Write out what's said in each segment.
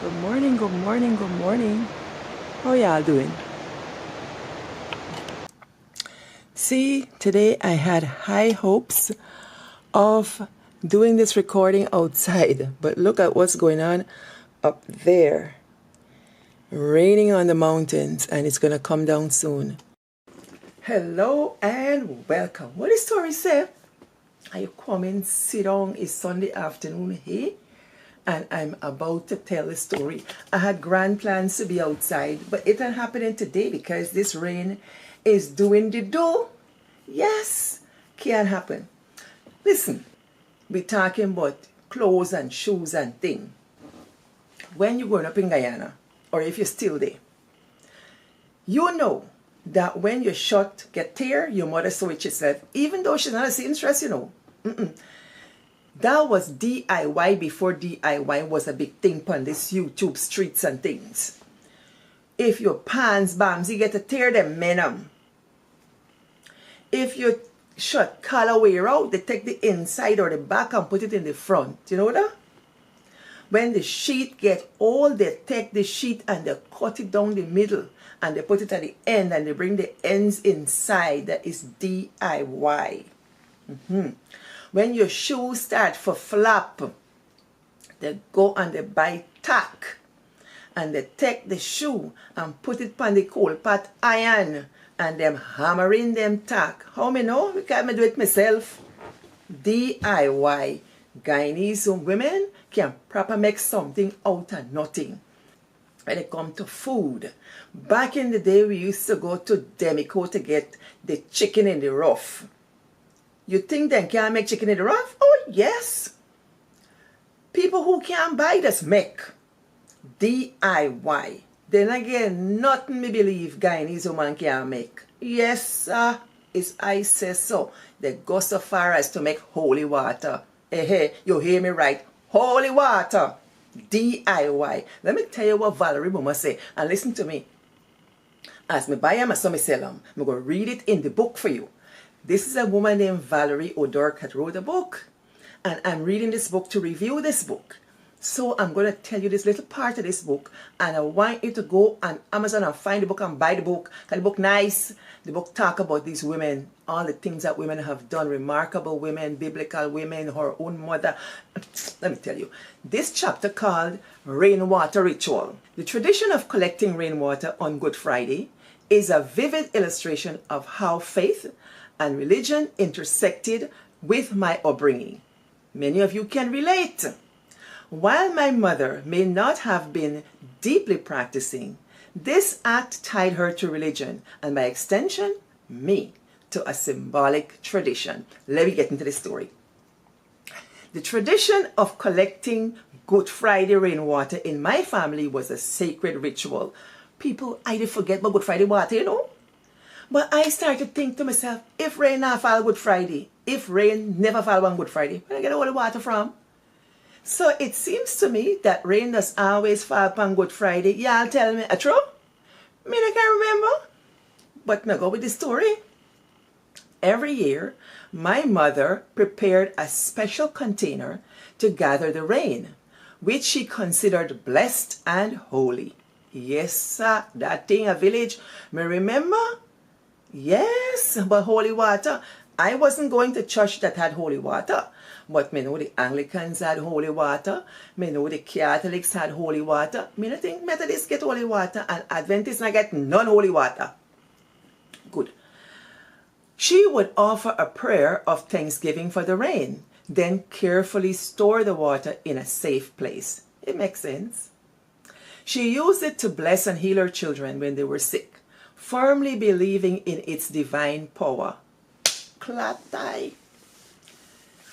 Good morning, good morning, good morning. How y'all doing? See, today I had high hopes of doing this recording outside, but look at what's going on up there. Raining on the mountains, and it's going to come down soon. Hello and welcome. What the story say? Are you coming? Sit down. It's Sunday afternoon, hey? And I'm about to tell the story. I had grand plans to be outside, but it ain't happening today because this rain is doing the do. Yes, can't happen. Listen, we're talking about clothes and shoes and things. When you're growing up in Guyana, or if you're still there, you know that when your shirt get tear, your mother sew it yourself, even though she's not a seamstress, you know. That was DIY before DIY was a big thing on this YouTube streets and things. If your pants bams, you get to tear them, men 'em. If your shirt colorway out, they take the inside or the back and put it in the front. You know that? When the sheet get old, they take the sheet and they cut it down the middle and they put it at the end and they bring the ends inside. That is DIY. When your shoes start for flap, they go and they buy tack and they take the shoe and put it on the coal pot iron and them hammering them tack. How me know? Because I do it myself. DIY. Guyanese women can proper make something out of nothing. When it comes to food, back in the day we used to go to Demico to get the chicken in the rough. You think they can't make chicken in the rough? Oh yes. People who can't buy this make. DIY. Then again, nothing me believe Guyanese woman can make. Yes, sir. It's I say so. They go so far as to make holy water. Hey, you hear me right? Holy water. DIY. Let me tell you what Valerie Mama say. And listen to me. As me buy them, I saw me sell them. I'm going to read it in the book for you. This is a woman named Valerie O'Dork that wrote a book. And I'm reading this book to review this book. So I'm going to tell you this little part of this book. And I want you to go on Amazon and find the book and buy the book. Because the book nice. The book talk about these women. All the things that women have done. Remarkable women. Biblical women. Her own mother. Let me tell you. This chapter called Rainwater Ritual. The tradition of collecting rainwater on Good Friday is a vivid illustration of how faith and religion intersected with my upbringing. Many of you can relate. While my mother may not have been deeply practicing, this act tied her to religion and by extension, me, to a symbolic tradition. Let me get into the story. The tradition of collecting Good Friday rainwater in my family was a sacred ritual. People, I did forget about Good Friday water, you know. But I started to think to myself, if rain not fall Good Friday, if rain never fall on Good Friday, where I get all the water from? So it seems to me that rain does always fall on Good Friday. Y'all tell me, true? Me I can't remember. But now go with the story. Every year, my mother prepared a special container to gather the rain, which she considered blessed and holy. Yes, sir, that thing a village. Me remember? Yes, but holy water. I wasn't going to church that had holy water. But me know the Anglicans had holy water. Me know the Catholics had holy water. Me don't think Methodists get holy water and Adventists not get non-holy water. Good. She would offer a prayer of thanksgiving for the rain, then carefully store the water in a safe place. It makes sense. She used it to bless and heal her children when they were sick, firmly believing in its divine power. Klatai.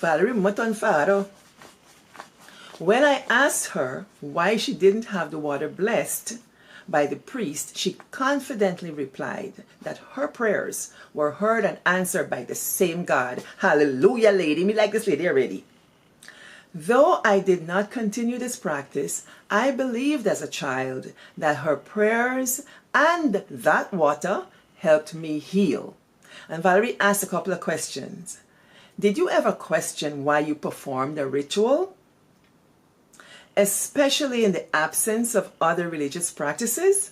Valerie Mutton Faro. When I asked her why she didn't have the water blessed by the priest, she confidently replied that her prayers were heard and answered by the same God. Hallelujah, lady. Me like this lady already. Though I did not continue this practice, I believed as a child that her prayers and that water helped me heal. And Valerie asked a couple of questions. Did you ever question why you performed the ritual? especially in the absence of other religious practices?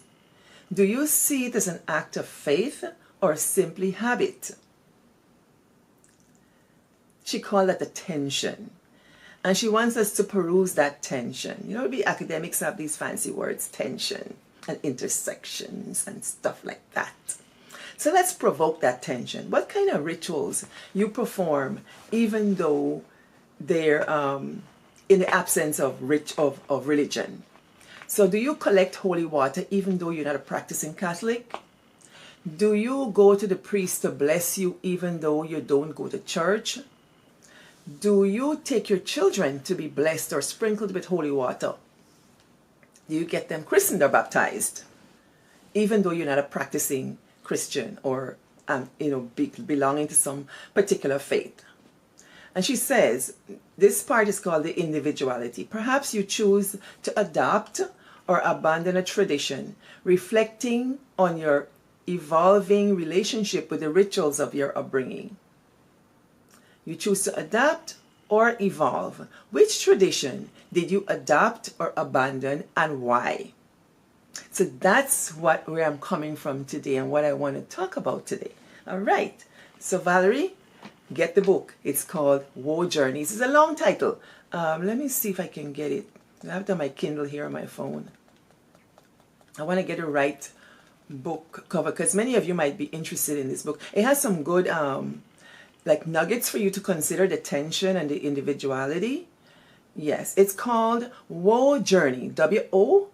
Do you see it as an act of faith or simply habit? She called that the tension. And she wants us to peruse that tension. You know, we academics have these fancy words, tension and intersections and stuff like that. So let's provoke that tension. What kind of rituals you perform even though they're in the absence of religion? So do you collect holy water even though you're not a practicing Catholic? Do you go to the priest to bless you even though you don't go to church? Do you take your children to be blessed or sprinkled with holy water? Do you get them christened or baptized even though you're not a practicing Christian or belonging to some particular faith? And she says this part is called the individuality. Perhaps you choose to adopt or abandon a tradition reflecting on your evolving relationship with the rituals of your upbringing. You choose to adapt or evolve. Which tradition did you adopt or abandon and why? So that's where I'm coming from today and what I want to talk about today. All right. So Valerie, get the book. It's called War Journeys. It's a long title. Let me see if I can get it. I have it on my Kindle here on my phone. I want to get the right book cover because many of you might be interested in this book. It has some good like nuggets for you to consider, the tension and the individuality. Yes, it's called War Journey, WOJOURNEY,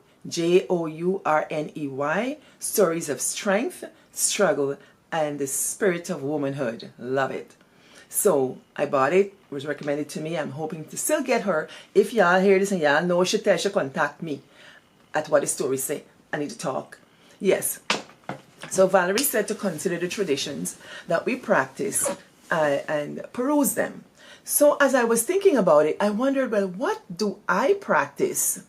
Stories of Strength, Struggle, and the Spirit of Womanhood. Love it. So I bought it. It was recommended to me. I'm hoping to still get her. If y'all hear this and y'all know, she contact me at wahdihstoryseh. I need to talk. Yes. So Valerie said to consider the traditions that we practice and peruse them. So as I was thinking about it, I wondered, well, what do I practice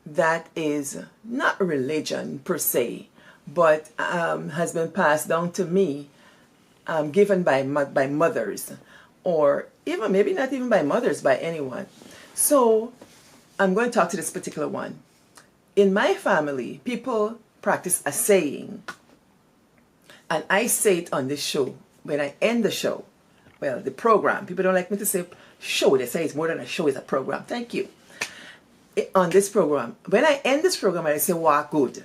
that is not religion per se, but has been passed down to me, given by mothers, or even maybe not even by mothers, by anyone. So I'm going to talk to this particular one. In my family, people practice a saying, and I say it on this show. When I end the show, well, the program, people don't like me to say show. They say it's more than a show, it's a program. Thank you. On this program, when I end this program, I say walk good.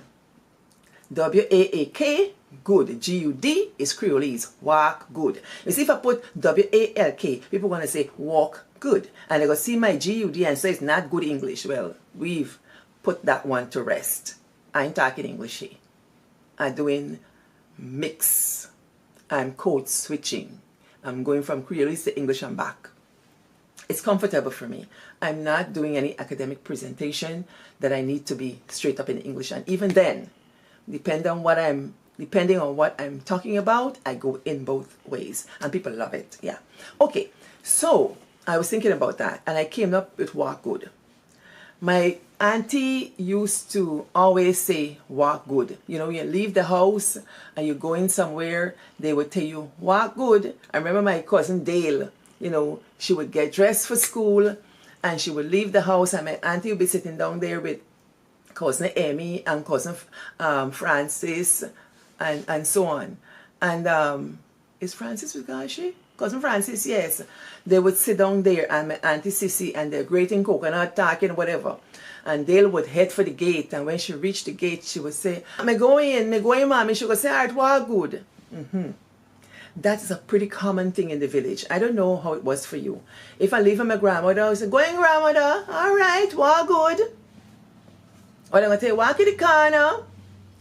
W-A-A-K, good. G-U-D is Creolese, walk good. You see, if I put W-A-L-K, people want to say walk good. And they go see my G-U-D and say it's not good English. Well, we've put that one to rest. I ain't talking English here. I'm doing mix. I'm code switching. I'm going from Creolese to English and back. It's comfortable for me. I'm not doing any academic presentation that I need to be straight up in English. And even then, depending on what I'm talking about, I go in both ways. And people love it. Yeah. Okay. So I was thinking about that and I came up with walk good. My auntie used to always say, walk good. You know, you leave the house and you go in somewhere, they would tell you, walk good. I remember my cousin Dale, you know, she would get dressed for school and she would leave the house and my auntie would be sitting down there with cousin Amy and cousin Francis and so on. And is Francis with Gashi? Cousin Francis, yes. They would sit down there and my Auntie Sissy and they're grating coconut, talking, whatever. And Dale would head for the gate. And when she reached the gate, she would say, me going, mommy. She would say, all right, walk good. That's a pretty common thing in the village. I don't know how it was for you. If I leave with my grandmother, I would say, going, grandmother, all right, walk good. Or they're going to say, walk in the corner.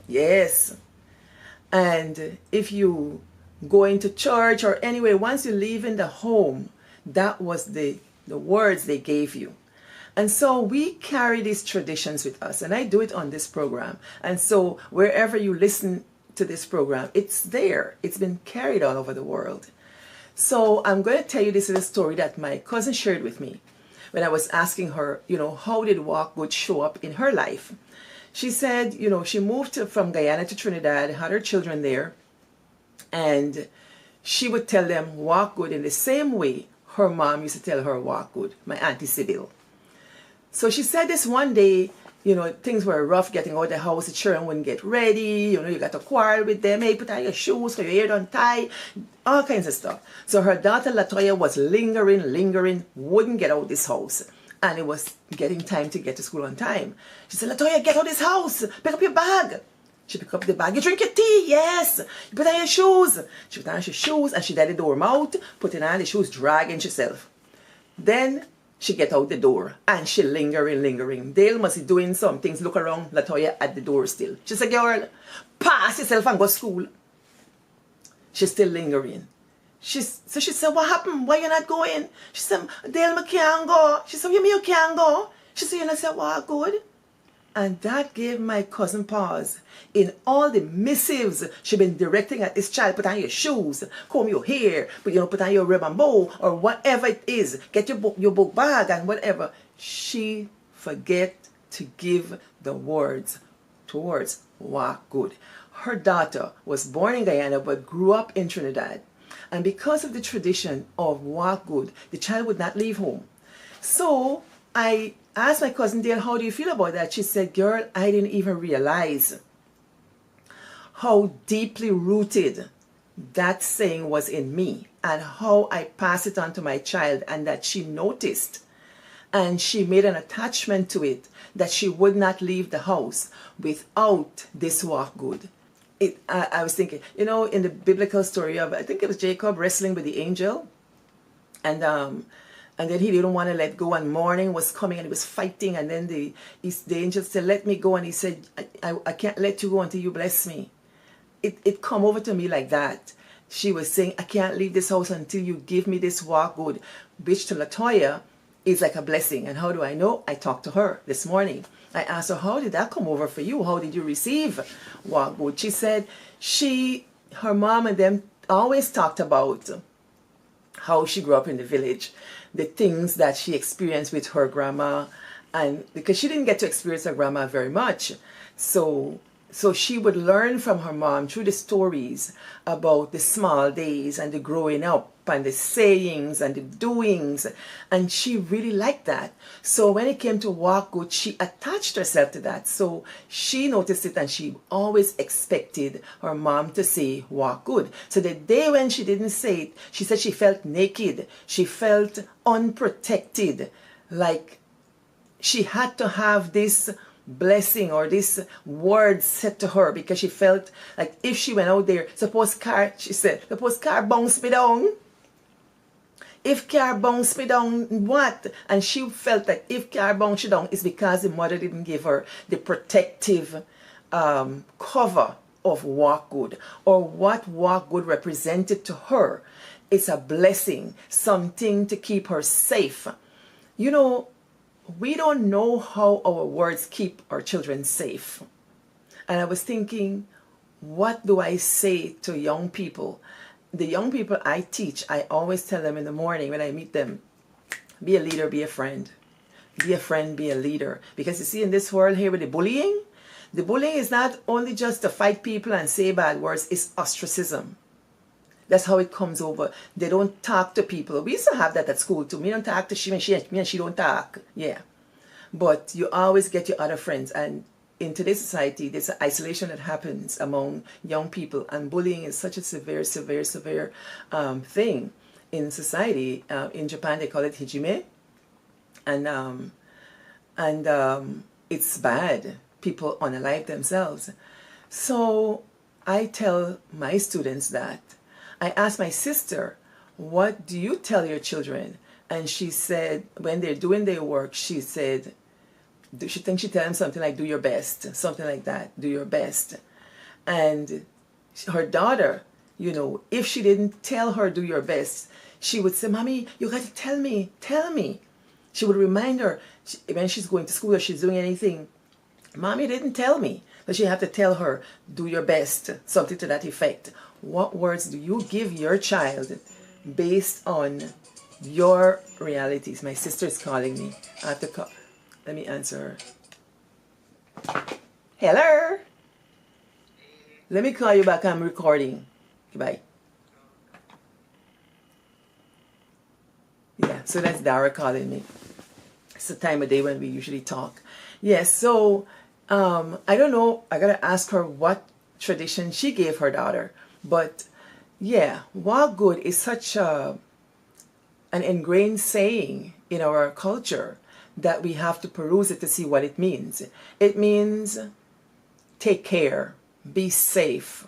Yes. And if you go into church or anyway, once you leave in the home, that was the words they gave you. And so we carry these traditions with us, and I do it on this program. And so wherever you listen to this program, it's there. It's been carried all over the world. So I'm going to tell you, this is a story that my cousin shared with me when I was asking her, you know, how did walk good show up in her life? She said, you know, she moved from Guyana to Trinidad, had her children there, and she would tell them walk good in the same way her mom used to tell her walk good, my Auntie Sybil. So she said this one day, things were rough getting out of the house. The children wouldn't get ready. You got to quarrel with them. Hey, put on your shoes, your hair don't tie, all kinds of stuff. So her daughter Latoya was lingering, wouldn't get out of this house. And it was getting time to get to school on time. She said, Latoya, get out of this house. Pick up your bag. She picked up the bag. You drink your tea? Yes. You put on your shoes. She put on her shoes and she let the door out, putting on the shoes, dragging herself. Then she get out the door and she lingering. Dale must be doing some things. Look around, Latoya at the door still. She said, girl, pass yourself and go to school. She's still lingering. So she said, what happened? Why you not going? She said, Dale, I can't go. She said, you mean you can't go? She said, you know, I said, well, good. And that gave my cousin pause in all the missives she'd been directing at this child. Put on your shoes, comb your hair, put on your ribbon bow, or whatever it is. Get your book bag and whatever. She forget to give the words towards what good. Her daughter was born in Guyana but grew up in Trinidad. And because of the tradition of what good, the child would not leave home. So I asked my cousin Dale, how do you feel about that? She said, girl, I didn't even realize how deeply rooted that saying was in me and how I pass it on to my child, and that she noticed and she made an attachment to it, that she would not leave the house without this walk good. I was thinking, in the biblical story of, I think it was Jacob wrestling with the angel, and then he didn't want to let go, and morning was coming and he was fighting, and then the angel said, let me go, and he said, I can't let you go until you bless me. It come over to me like that. She was saying, I can't leave this house until you give me this walk good, which to Latoya is like a blessing. And how do I know? I talked to her this morning. I asked her, how did that come over for you? How did you receive walk good? She said her mom and them always talked about how she grew up in the village, the things that she experienced with her grandma, and because she didn't get to experience her grandma very much, so she would learn from her mom through the stories about the small days and the growing up and the sayings and the doings, and she really liked that. So when it came to walk good, she attached herself to that. So she noticed it, and she always expected her mom to say walk good. So the day when she didn't say it, she said she felt naked, she felt unprotected, like she had to have this blessing or this word said to her, because she felt like if she went out there, suppose car bounce me down. If car bounce me down, what? And she felt that if car bounce you down, it's because the mother didn't give her the protective cover of walk good, or what walk good represented to her. It's a blessing, something to keep her safe. We don't know how our words keep our children safe. And I was thinking, what do I say to young people? The young people I teach, I always tell them in the morning when I meet them, be a leader, be a friend. Be a friend, be a leader. Because you see, in this world here with the bullying is not only just to fight people and say bad words, it's ostracism. That's how it comes over. They don't talk to people. We used to have that at school too. Me don't talk to me and she don't talk. Yeah. But you always get your other friends. And in today's society, there's an isolation that happens among young people. And bullying is such a severe thing in society. In Japan, they call it hijime. And it's bad. People unalive themselves. So I tell my students that. I asked my sister, what do you tell your children? And she said, when they're doing their work, she said, she thinks she tells them something like, do your best, something like that, do your best. And her daughter, if she didn't tell her, do your best, she would say, Mommy, you got to tell me. She would remind her when she's going to school or she's doing anything, Mommy didn't tell me. But she have to tell her, do your best, something to that effect. What words do you give your child based on your realities? My sister is calling me. I have to call. Let me answer her. Hello? Let me call you back. I'm recording. Goodbye. Yeah, so that's Dara calling me. It's the time of day when we usually talk. Yes, so I don't know. I gotta ask her what tradition she gave her daughter. But yeah, walk good is such an ingrained saying in our culture that we have to peruse it to see what it means. It means take care, be safe,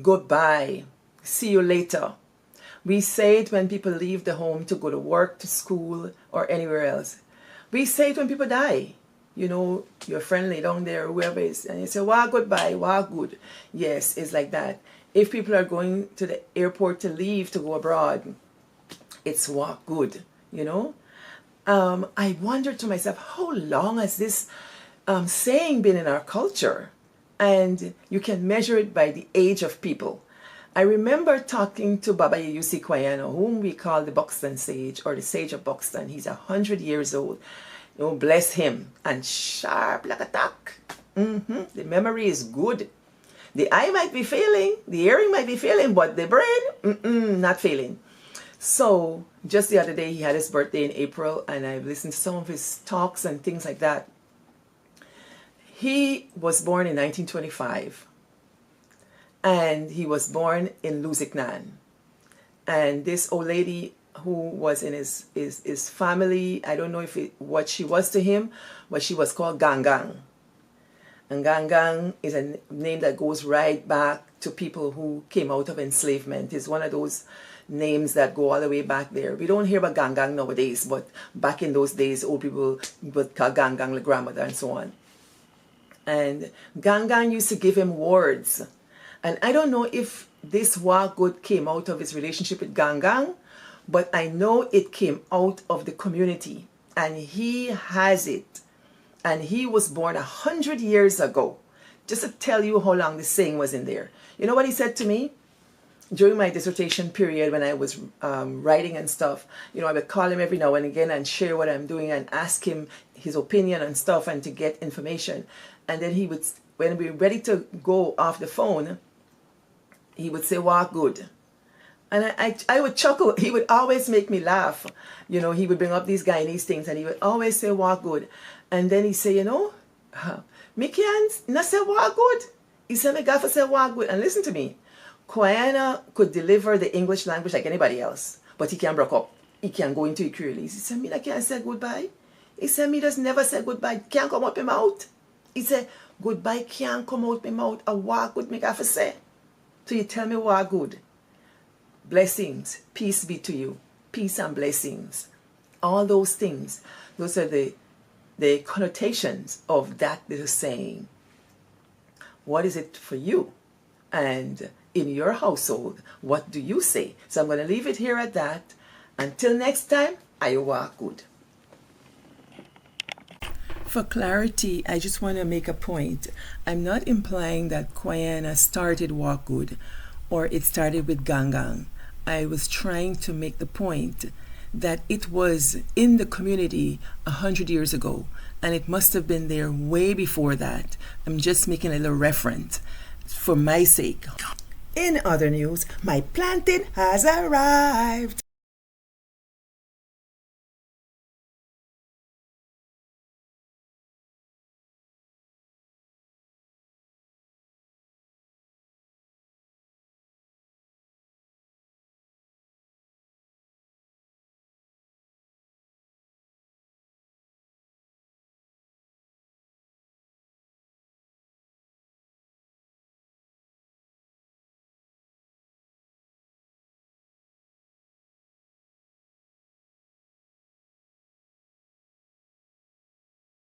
goodbye, see you later. We say it when people leave the home to go to work, to school, or anywhere else. We say it when people die. You know, your friend lay down there, whoever it is, and you say, walk goodbye, walk good. Yes, it's like that. If people are going to the airport to leave to go abroad, it's walk good, you know. I wonder to myself, how long has this saying been in our culture? And you can measure it by the age of people. I remember talking to Baba Yeyusi Kwayano, whom we call the Buxton Sage, or the Sage of Buxton. He's 100 years old. Oh, bless him. And sharp like a tack. The memory is good. The eye might be failing, the hearing might be failing, but the brain, not failing. So, just the other day, he had his birthday in April, and I've listened to some of his talks and things like that. He was born in 1925. And he was born in Lusignan. And this old lady who was in his family, I don't know what she was to him, but she was called Gangang. And Gangang is a name that goes right back to people who came out of enslavement. It's one of those names that go all the way back there. We don't hear about Gangang nowadays, but back in those days, old people would call Gangang the grandmother and so on. And Gangang used to give him words. And I don't know if this walk good came out of his relationship with Gangang, but I know it came out of the community. And he has it. And he was born 100 years ago. Just to tell you how long this saying was in there. You know what he said to me? During my dissertation period when I was writing and stuff, you know, I would call him every now and again and share what I'm doing and ask him his opinion and stuff and to get information. And then he would, when we were ready to go off the phone, he would say, walk good. And I would chuckle. He would always make me laugh. You know, he would bring up these Guyanese things and he would always say, walk good. And then he say, you know, me can't not say walk good. He said, me got to say walk good. And listen to me. Kwayana could deliver the English language like anybody else. But he can't break up. He can't go into it clearly. He said, me I can't say goodbye. He said, me just never say goodbye. Can't come out my mouth. He said, goodbye can't come out my mouth. A walk good me got to say. So you tell me what good. Blessings, peace be to you. Peace and blessings. All those things. Those are the connotations of that little saying. What is it for you? And in your household, what do you say? So I'm going to leave it here at that. Until next time, I walk good. For clarity, I just want to make a point. I'm not implying that Kwayana started Walk Good or it started with Gangang. I was trying to make the point that it was in the community 100 years ago, and it must have been there way before that. I'm just making a little reference for my sake. In other news, my plantain has arrived.